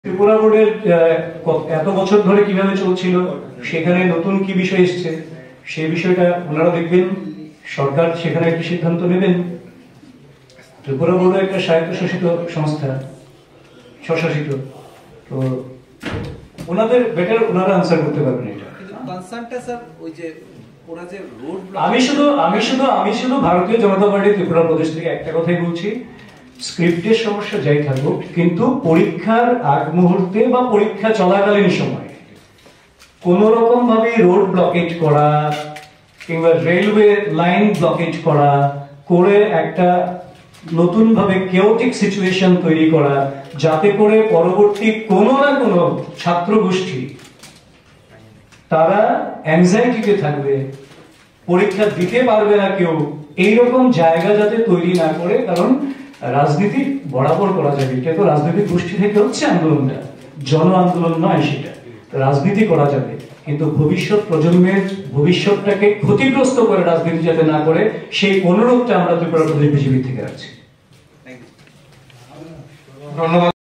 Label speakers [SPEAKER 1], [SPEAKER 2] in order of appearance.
[SPEAKER 1] ত্রিপুরা বোর্ডের এত বছর ধরে কিভাবে চলছিল, সেখানে নতুন কি বিষয় এসছে সেই বিষয়টা ওনারা দেখবেন, সরকার সেখানে একটি সিদ্ধান্ত নেবেন। ত্রিপুরা বোর্ড একটা স্বায়ত্তশাসিত সংস্থা, স্বশাসিত, তো ওনাদের বেটার ওনারা আনসার করতে পারবেন এটা। আমি শুধু ভারতীয় জনতা পার্টি ত্রিপুরা প্রদেশ থেকে একটা কথাই বলছি, স্ক্রিপ্টের সমস্যা যাই থাকুক, কিন্তু পরীক্ষার আগ মুহূর্তে বা পরীক্ষা চলাকালীন সময় কোন রকম ভাবে রোড ব্লকেজ করা কিংবা রেলওয়ে লাইন ব্লকেজ করা করে একটা নতুন ভাবে কেওটিক সিচুয়েশন তৈরি করা, যাতে করে পরবর্তী কোনো না কোনো ছাত্র গোষ্ঠী তারা অ্যাংজাইটিতে থাকবে, পরীক্ষা দিতে পারবে না কেউ, এইরকম জায়গা যাতে তৈরি না করে। কারণ রাজনীতি বরাবর করা যাবে, এটা তো রাজনৈতিক গোষ্ঠী থেকে হচ্ছে আন্দোলনটা, জন আন্দোলন নয়, সেটা রাজনীতি করা যাবে, কিন্তু ভবিষ্যৎ প্রজন্মের ভবিষ্যৎটাকে ক্ষতিগ্রস্ত করে রাজনীতি যাতে না করে, সেই অনুরোধটা আমরা ত্রিপুরা প্রদেশ বিজেপি থেকে রাখছি।
[SPEAKER 2] ধন্যবাদ।